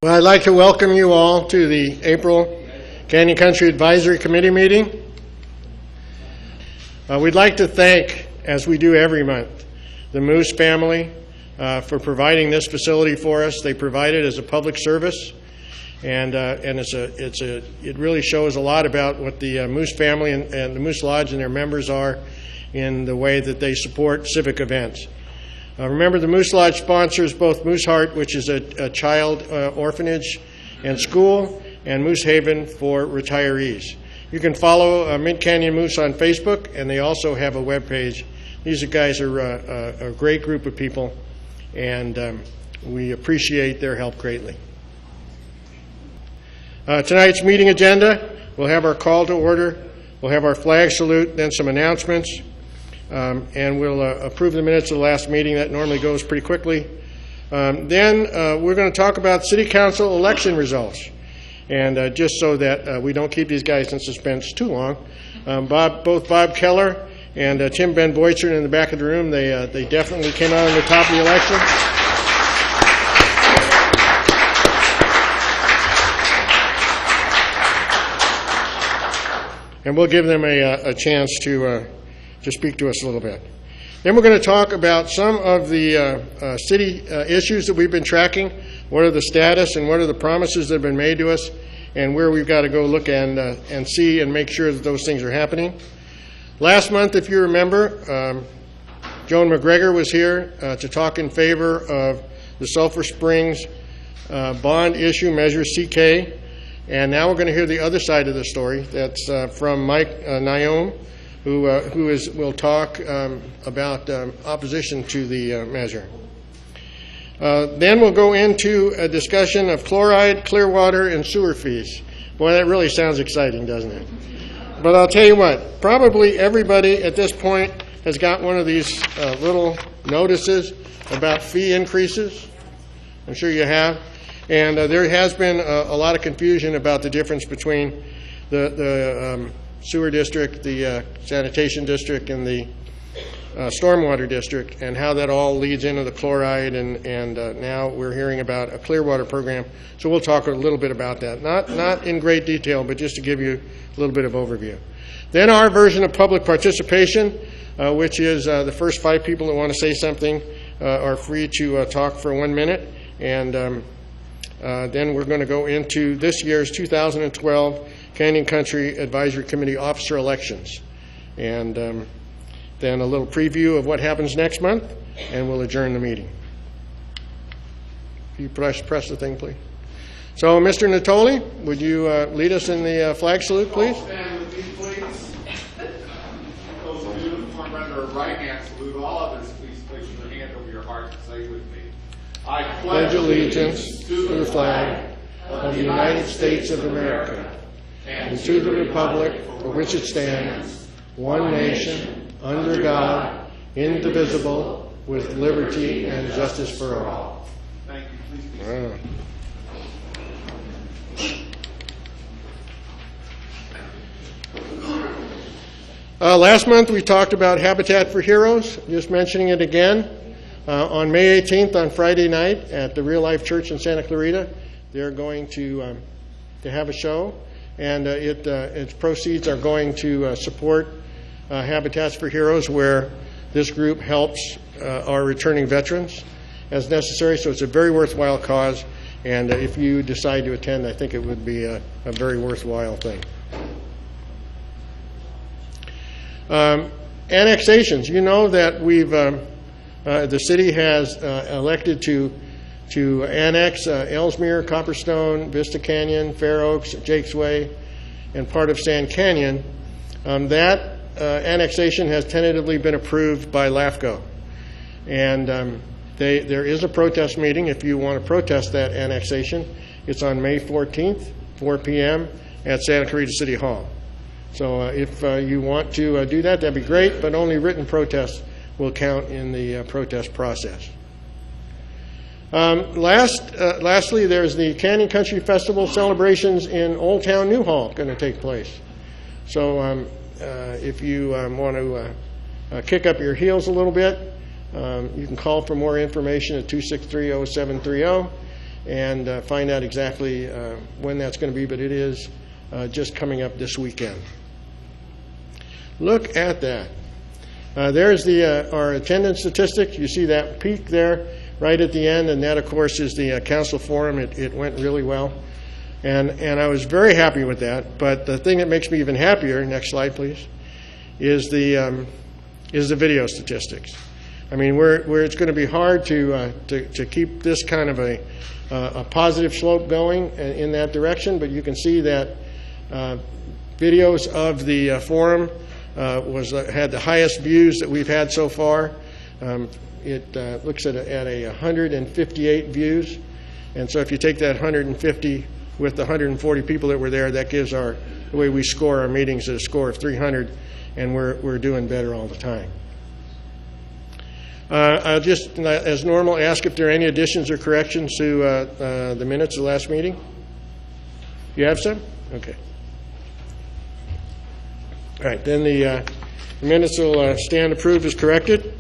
Well, I'd like to welcome you all to the April Canyon Country Advisory Committee meeting. We'd like to thank, as we do every month, the Moose family for providing this facility for us. They provide it as a public service, and it really shows a lot about what the Moose family and the Moose Lodge and their members are in the way that they support civic events. Remember, the Moose Lodge sponsors both Moose Heart, which is a child orphanage and school, and Moose Haven for retirees. You can follow Mid Canyon Moose on Facebook, and they also have a web page. These guys are a great group of people, and we appreciate their help greatly. Tonight's meeting agenda, we'll have our call to order, we'll have our flag salute, then some announcements. And we'll approve the minutes of the last meeting. That normally goes pretty quickly. Then we're going to talk about City Council election results. And just so that we don't keep these guys in suspense too long, both Bob Keller and Tim Ben Boytzer in the back of the room, they definitely came out on the top of the election. And we'll give them a chance to speak to us a little bit. Then we're going to talk about some of the city issues that we've been tracking. What are the status and what are the promises that have been made to us, and where we've got to go look and see and make sure that those things are happening. Last month, if you remember, Joan McGregor was here to talk in favor of the Sulphur Springs bond issue measure, CCAC, and now we're going to hear the other side of the story. That's from Mike Nyome, who will talk about opposition to the measure. Then we'll go into a discussion of chloride, clear water, and sewer fees. Boy, that really sounds exciting, doesn't it? But I'll tell you what, probably everybody at this point has got one of these little notices about fee increases. I'm sure you have. And there has been a lot of confusion about the difference between the sewer district, the sanitation district, and the stormwater district, and how that all leads into the chloride, and now we're hearing about a clear water program. So we'll talk a little bit about that. Not in great detail, but just to give you a little bit of overview. Then our version of public participation, which is the first 5 people that want to say something are free to talk for 1 minute. And then we're going to go into this year's 2012 Canyon Country Advisory Committee officer elections. And then a little preview of what happens next month, and we'll adjourn the meeting. If you press the thing, please. So, Mr. Natoli, would you lead us in the flag salute, please? All stand with me, please. Those of you who form under a right hand salute, all others, please place your hand over your heart and say with me, I pledge allegiance to the flag of the United States of America, and to the republic for which it stands, one nation, under God, indivisible, with liberty and justice for all. Thank you. Please be seated. Last month we talked about Habitat for Heroes, just mentioning it again. On May 18th, on Friday night, at the Real Life Church in Santa Clarita, they're going to have a show. And its proceeds are going to support Habitats for Heroes, where this group helps our returning veterans as necessary. So it's a very worthwhile cause. And if you decide to attend, I think it would be a very worthwhile thing. Annexations. You know that we've the city has elected to annex Ellesmere, Copperstone, Vista Canyon, Fair Oaks, Jake's Way, and part of Sand Canyon. That annexation has tentatively been approved by LAFCO. And there is a protest meeting if you want to protest that annexation. It's on May 14th, 4 p.m. at Santa Clarita City Hall. So if you want to do that, that'd be great, but only written protests will count in the protest process. Lastly, there's the Canyon Country Festival celebrations in Old Town Newhall going to take place. So if you want to kick up your heels a little bit, you can call for more information at 263-0730. and find out exactly when that's going to be, but it is just coming up this weekend. Look at that. There's our attendance statistic. You see that peak there right at the end, and that, of course, is the council forum. It went really well, and I was very happy with that. But the thing that makes me even happier, next slide, please, is the video statistics. I mean, where it's going to be hard to keep this kind of a positive slope going in that direction, but you can see that videos of the forum had the highest views that we've had so far. It looks at 158 views, and so if you take that 150 with the 140 people that were there, that gives the way we score our meetings a score of 300, and we're doing better all the time. I'll just, as normal, ask if there are any additions or corrections to the minutes of the last meeting. You have some? Okay. All right, then the minutes will stand approved as corrected.